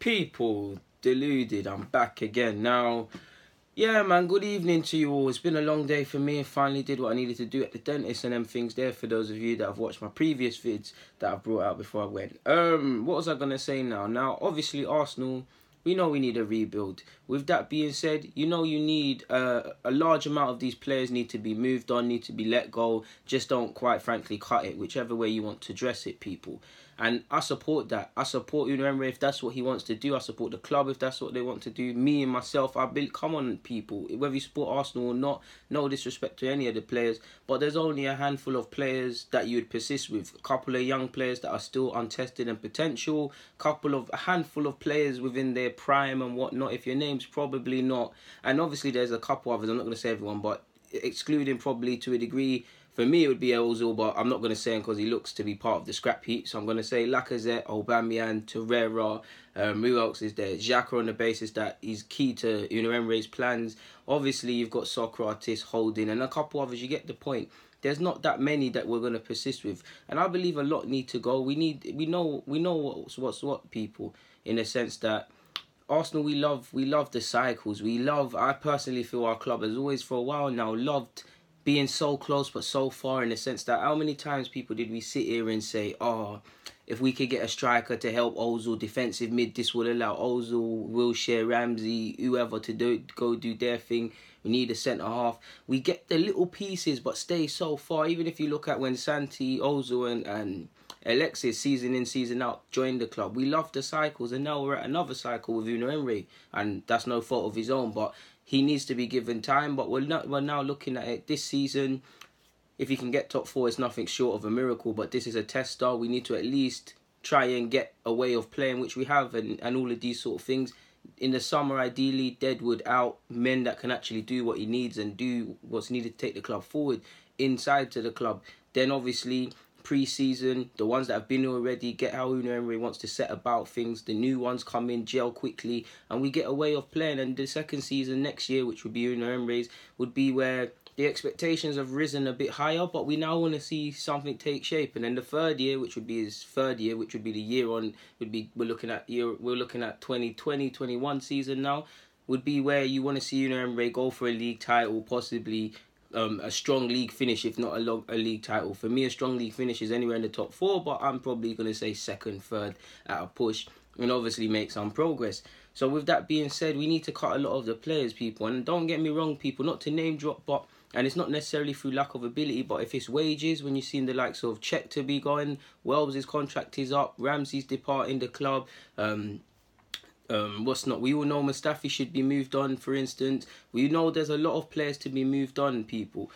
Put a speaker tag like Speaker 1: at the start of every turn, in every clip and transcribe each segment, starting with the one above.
Speaker 1: People, Deluded, I'm back again. Now, yeah, man, good evening to you all. It's been a long day for me. I finally did what I needed to do at the dentist and them things there for those of you that have watched my previous vids that I've brought out before I went. What was I going to say now? Now, obviously, Arsenal, we know we need a rebuild. With that being said, you need a large amount of these players need to be moved on, need to be let go. Just don't, quite frankly, cut it, whichever way you want to dress it, people. And I support that. I support Gooner if that's what he wants to do. I support the club if that's what they want to do. Me and myself, come on, people. Whether you support Arsenal or not, no disrespect to any of the players, but there's only a handful of players that you would persist with. A couple of young players that are still untested and potential. A handful of players within their prime and whatnot. If your name's probably not, and obviously there's a couple others. I'm not going to say everyone, but excluding probably to a degree. For me, it would be Ozil, but I'm not going to say him because he looks to be part of the scrap heap. So I'm going to say Lacazette, Aubameyang, Torreira, who else is there? Xhaka, on the basis that he's key to Unai Emery's plans. Obviously, you've got Socrates, Holding, and a couple others. You get the point. There's not that many that we're going to persist with, and I believe a lot need to go. We know what's what, people, in a sense that Arsenal, we love the cycles. I personally feel our club has always for a while now loved being so close but so far, in the sense that how many times, people, did we sit here and say, oh, if we could get a striker to help Ozil, defensive mid, this will allow Ozil, Wilshere, Ramsey, whoever to go do their thing. We need a centre-half. We get the little pieces but stay so far. Even if you look at when Santi, Ozil and Alexis, season in, season out, joined the club. We love the cycles, and now we're at another cycle with Unai Emery, and that's no fault of his own, but he needs to be given time. But we're now looking at it this season. If he can get top 4, it's nothing short of a miracle, but this is a tester. We need to at least try and get a way of playing, which we have, and all of these sort of things. In the summer, ideally, Deadwood out, men that can actually do what he needs and do what's needed to take the club forward inside to the club. Then obviously, pre-season, the ones that have been already, get how Unai Emery wants to set about things. The new ones come in, gel quickly, and we get a way of playing. And the second season next year, which would be Unai Emery's, would be where the expectations have risen a bit higher, but we now want to see something take shape. And then the third year, which would be his third year, which would be the year on, we're looking at 2020-21 season now, would be where you want to see Unai Emery go for a league title, possibly a strong league finish, if not a league title. For me, a strong league finish is anywhere in the top 4, but I'm probably going to say second, third at a push, and obviously make some progress. So with that being said, we need to cut a lot of the players, people. And don't get me wrong, people, not to name drop, but, and it's not necessarily through lack of ability, but if it's wages, when you've seen the likes of Czech to be going, Wells' contract is up, Ramsey's departing the club, we all know Mustafi should be moved on, for instance. We know there's a lot of players to be moved on, people.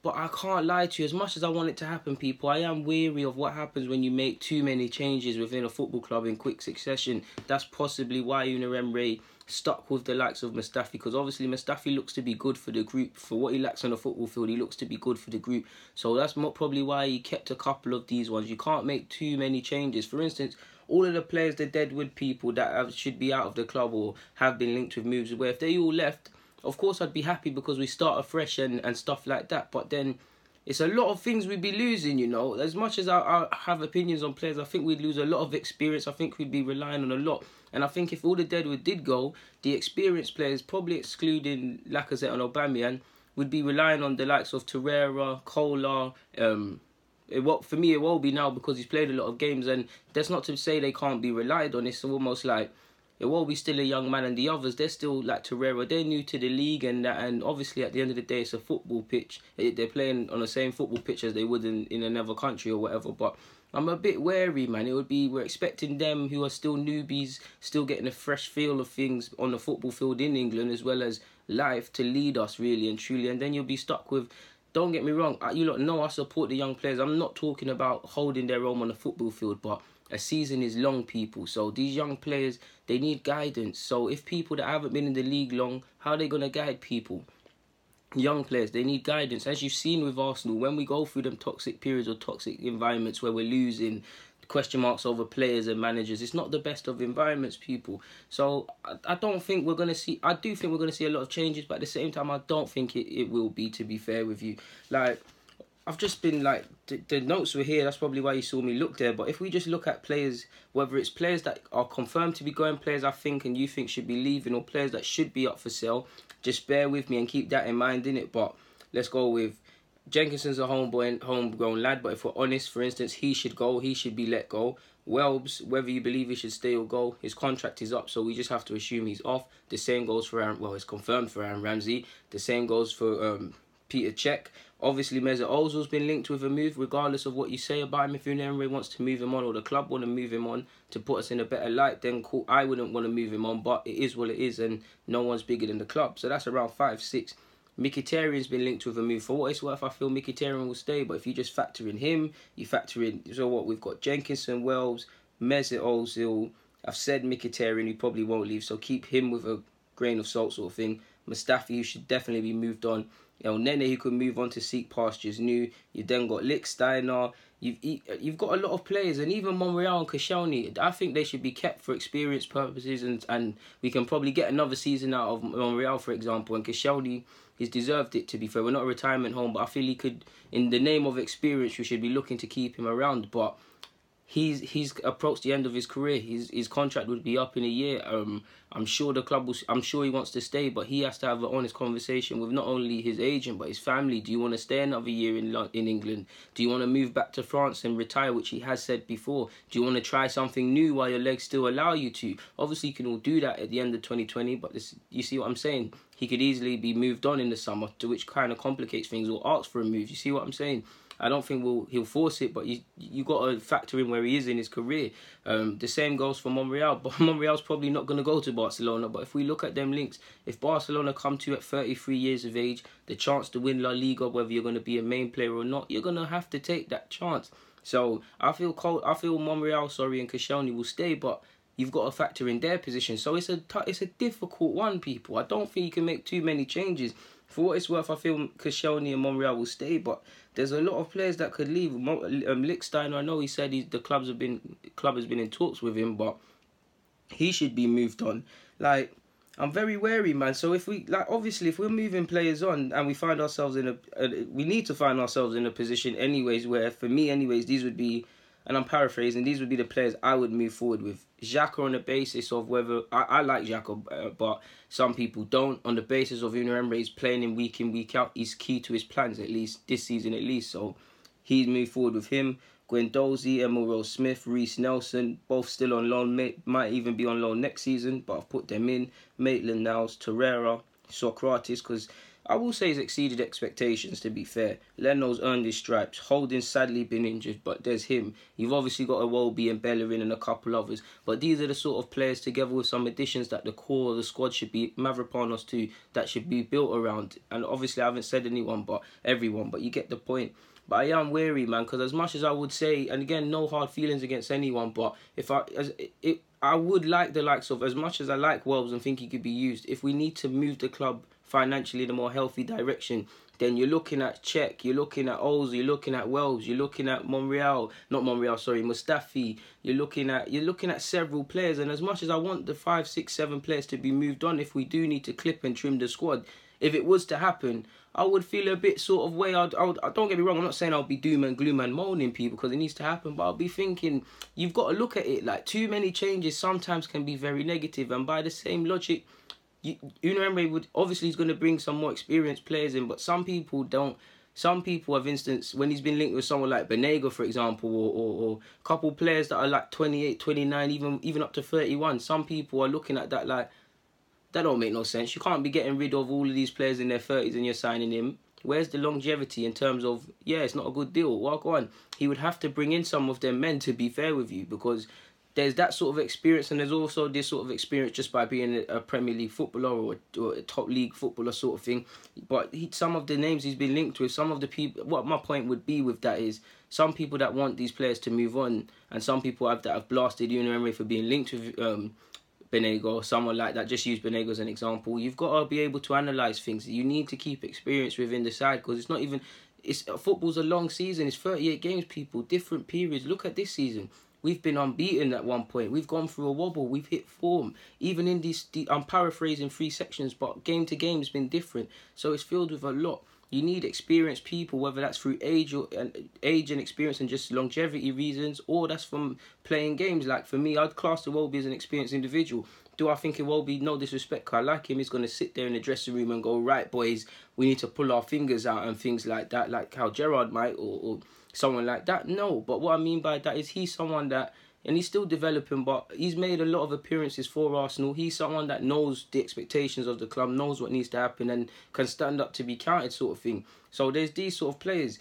Speaker 1: But I can't lie to you, as much as I want it to happen, people, I am weary of what happens when you make too many changes within a football club in quick succession. That's possibly why Unai Emery stuck with the likes of Mustafi, because obviously Mustafi looks to be good for the group. For what he lacks on the football field, he looks to be good for the group. So that's probably why he kept a couple of these ones. You can't make too many changes. For instance, all of the players, the Deadwood people that should be out of the club or have been linked with moves, where if they all left, of course I'd be happy because we start afresh and stuff like that. But then it's a lot of things we'd be losing, As much as I have opinions on players, I think we'd lose a lot of experience. I think we'd be relying on a lot. And I think if all the Deadwood did go, the experienced players, probably excluding Lacazette and Aubameyang, would be relying on the likes of Torreira, Kolar. For me, it will be now because he's played a lot of games. And that's not to say they can't be relied on. It's almost like it will be still a young man, and the others, they're still like Torreira. They're new to the league, and obviously at the end of the day, it's a football pitch. They're playing on the same football pitch as they would in another country or whatever. But I'm a bit wary, man. We're expecting them who are still newbies, still getting a fresh feel of things on the football field in England as well as life, to lead us really and truly. And then you'll be stuck with. Don't get me wrong, you lot know I support the young players. I'm not talking about holding their own on the football field, but a season is long, people. So these young players, they need guidance. So if people that haven't been in the league long, how are they going to guide people? Young players, they need guidance. As you've seen with Arsenal, when we go through them toxic periods or toxic environments where we're losing, question marks over players and managers, it's not the best of environments, people. So I don't think we're going to see, I do think we're going to see a lot of changes, but at the same time, I don't think it will be, to be fair with you. Like, I've just been like, the notes were here, that's probably why you saw me look there. But if we just look at players, whether it's players that are confirmed to be going, players I think and you think should be leaving, or players that should be up for sale, just bear with me and keep that in mind, innit? But let's go with Jenkinson's a homegrown lad, but if we're honest, for instance, he should go, he should be let go. Welbs, whether you believe he should stay or go, his contract is up, so we just have to assume he's off. The same goes for Aaron, well, it's confirmed for Aaron Ramsey. The same goes for Peter Cech. Obviously, Mesut Ozil's been linked with a move, regardless of what you say about him. If Unai Emery wants to move him on, or the club want to move him on to put us in a better light, then cool. I wouldn't want to move him on, but it is what it is, and no one's bigger than the club. So that's around 5, 6. Mkhitaryan's been linked with a move. For what it's worth, I feel Mkhitaryan will stay, but if you just factor in him, you factor in, so what, we've got Jenkinson, Welbs, Mesut Ozil. I've said Mkhitaryan, he probably won't leave, so keep him with a grain of salt sort of thing. Mustafi, who should definitely be moved on. Nene, who could move on to seek pastures new. You've then got Lichtsteiner. You've got a lot of players, and even Monreal and Koscielny, I think they should be kept for experience purposes, and we can probably get another season out of Monreal, for example. And Koscielny, he's deserved it, to be fair. We're not a retirement home, but I feel he could, in the name of experience, we should be looking to keep him around. But he's approached the end of his career. His contract would be up in a year. I'm sure the club will. I'm sure he wants to stay, but he has to have an honest conversation with not only his agent but his family. Do you want to stay another year in England? Do you want to move back to France and retire, which he has said before? Do you want to try something new while your legs still allow you to? Obviously, you can all do that at the end of 2020, but you see what I'm saying? He could easily be moved on in the summer, to which kind of complicates things, or ask for a move. You see what I'm saying? I don't think he'll force it, but you got to factor in where he is in his career. The same goes for Monreal, but Monreal's probably not going to go to Barcelona. But if we look at them links, if Barcelona come to you at 33 years of age, the chance to win La Liga, whether you're going to be a main player or not, you're going to have to take that chance. So I feel Monreal, and Koscielny will stay, but you've got to factor in their position. So it's a difficult one, people. I don't think you can make too many changes. For what it's worth, I feel Koscielny and Monreal will stay, but there's a lot of players that could leave. Lichtsteiner, I know he said the club has been in talks with him, but he should be moved on. Like, I'm very wary, man. So if we're moving players on and we find ourselves we need to find ourselves in a position anyways where, for me anyways, these would be, and I'm paraphrasing, these would be the players I would move forward with. Xhaka on the basis of whether... I like Xhaka, but some people don't. On the basis of Unai Emery's playing him week in, week out, he's key to his plans, at least, this season at least. So he'd move forward with him. Guendouzi, Emil Rose-Smith, Reece Nelson, both still on loan. Might even be on loan next season, but I've put them in. Maitland-Niles, Torreira, Socrates, because I will say he's exceeded expectations, to be fair. Leno's earned his stripes. Holding's sadly been injured, but there's him. You've obviously got Iwobi and Bellerin and a couple others, but these are the sort of players, together with some additions, that the core of the squad should be, Mavropanos too, that should be built around. And obviously I haven't said everyone, but you get the point. But I am wary, man, because as much as I would say, and again, no hard feelings against anyone, but I would like the likes of, as much as I like Welbs and think he could be used, if we need to move the club financially in a more healthy direction, then you're looking at Cech, you're looking at Ozil, you're looking at Welbs, you're looking at Mustafi, you're looking at several players. And as much as I want the 5, 6, 7 players to be moved on, if we do need to clip and trim the squad, if it was to happen, I would feel a bit sort of way. Don't get me wrong, I'm not saying I'll be doom and gloom and moaning people because it needs to happen, but I'll be thinking, you've got to look at it like too many changes sometimes can be very negative, and by the same logic, Unai Emery would, obviously he's going to bring some more experienced players in, but some people don't. Some people have instance, when he's been linked with someone like Banega, for example, or a couple players that are like 28, 29, even up to 31, some people are looking at that like, that don't make no sense. You can't be getting rid of all of these players in their 30s and you're signing him. Where's the longevity in terms of, yeah, it's not a good deal. Well, go on. He would have to bring in some of them men, to be fair with you, because there's that sort of experience, and there's also this sort of experience just by being a Premier League footballer or a top league footballer sort of thing. But some of the names he's been linked with, some of the people, what my point would be with that is, some people that want these players to move on, and some people that have blasted Unai Emery for being linked with Banega or someone like that. Just use Banega as an example. You've got to be able to analyse things. You need to keep experience within the side, because it's not even... football's a long season. It's 38 games, people. Different periods. Look at this season. We've been unbeaten at one point. We've gone through a wobble. We've hit form. Even in these... I'm paraphrasing 3 sections, but game to game has been different. So it's filled with a lot. You need experienced people, whether that's through age and experience and just longevity reasons, or that's from playing games. Like for me, I'd class Iwobi as an experienced individual. Do I think Iwobi, no disrespect, 'cause I like him, he's going to sit there in the dressing room and go, right, boys, we need to pull our fingers out and things like that, like how Gerrard might, or someone like that? No, but what I mean by that is he's someone that, and he's still developing, but he's made a lot of appearances for Arsenal. He's someone that knows the expectations of the club, knows what needs to happen, and can stand up to be counted, sort of thing. So there's these sort of players.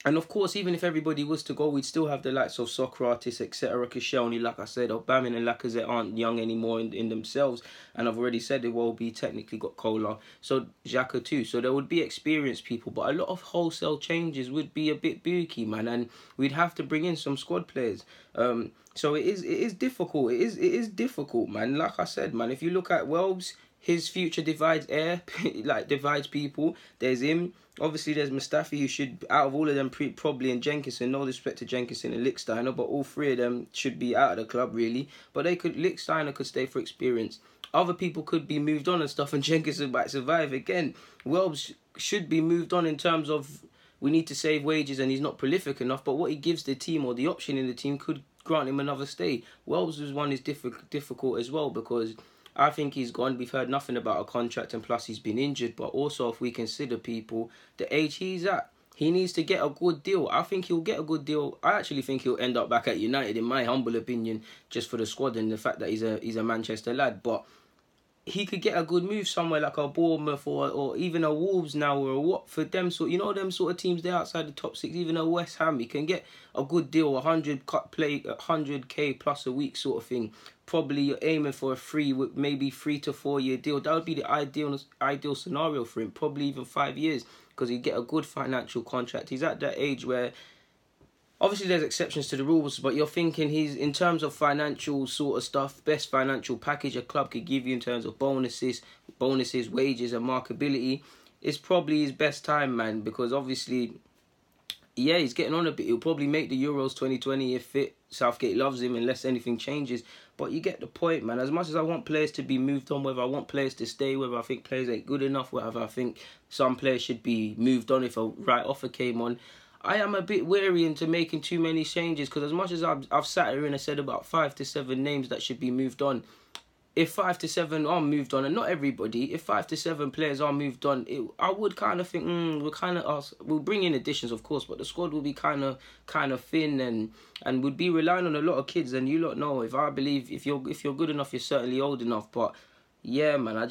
Speaker 1: And of course, even if everybody was to go, we'd still have the likes of Socrates, etc. Koscielny, like I said, Aubameyang and Lacazette aren't young anymore in themselves. And I've already said it will be technically got Kola. So Xhaka too. So there would be experienced people. But a lot of wholesale changes would be a bit booky, man. And we'd have to bring in some squad players. So it is difficult. It is difficult, man. Like I said, man, if you look at Welbs, his future divides divides people. There's him. Obviously, there's Mustafi, who should, out of all of them, probably, and Jenkinson. No respect to Jenkinson and Lichtsteiner, but all three of them should be out of the club, really. But Lichtsteiner could stay for experience. Other people could be moved on and stuff, and Jenkinson might survive again. Welbs should be moved on in terms of we need to save wages, and he's not prolific enough. But what he gives the team, or the option in the team, could grant him another stay. Welbs' one is difficult as well, because I think he's gone. We've heard nothing about a contract, and plus he's been injured. But also, if we consider people, the age he's at, he needs to get a good deal. I think he'll get a good deal. I actually think he'll end up back at United, in my humble opinion, just for the squad and the fact that he's a Manchester lad. But he could get a good move somewhere like a Bournemouth or even a Wolves now, or a Watford, them sort, them sort of teams there outside the top six, even a West Ham. He can get a good deal, 100k plus a week sort of thing. Probably you're aiming for a maybe 3 to 4 year deal. That would be the ideal scenario for him. Probably even 5 years, because he'd get a good financial contract. He's at that age where, obviously there's exceptions to the rules, but you're thinking he's, in terms of financial sort of stuff, best financial package a club could give you in terms of bonuses, wages and marketability, it's probably his best time, man, because obviously, yeah, he's getting on a bit. He'll probably make the Euros 2020 if fit. Southgate loves him unless anything changes. But you get the point, man. As much as I want players to be moved on, whether I want players to stay, whether I think players ain't good enough, whether I think some players should be moved on if a right offer came on, I am a bit wary into making too many changes, because as much as I've sat here and I said about 5 to 7 names that should be moved on, if 5 to 7 are moved on, and not everybody, if 5 to 7 players are moved on, I would kind of think, we'll bring in additions, of course, but the squad will be kind of thin, and would be relying on a lot of kids. And you lot know, if you're good enough, you're certainly old enough. But yeah, man, I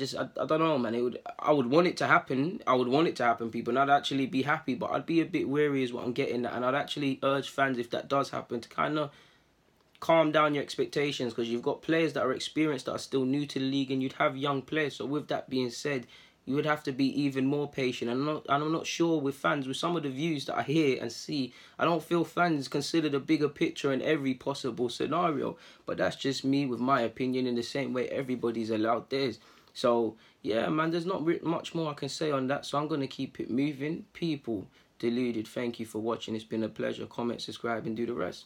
Speaker 1: don't know, man. I would want it to happen. I would want it to happen, people, and I'd actually be happy. But I'd be a bit wary, is what I'm getting at, and I'd actually urge fans, if that does happen, to kind of calm down your expectations, because you've got players that are experienced that are still new to the league, and you'd have young players. So with that being said, you would have to be even more patient. And I'm not sure with fans, with some of the views that I hear and see, I don't feel fans consider the bigger picture in every possible scenario. But that's just me with my opinion, in the same way everybody's allowed theirs. So yeah, man, there's not much more I can say on that, so I'm going to keep it moving. People, Deluded, thank you for watching. It's been a pleasure. Comment, subscribe, and do the rest.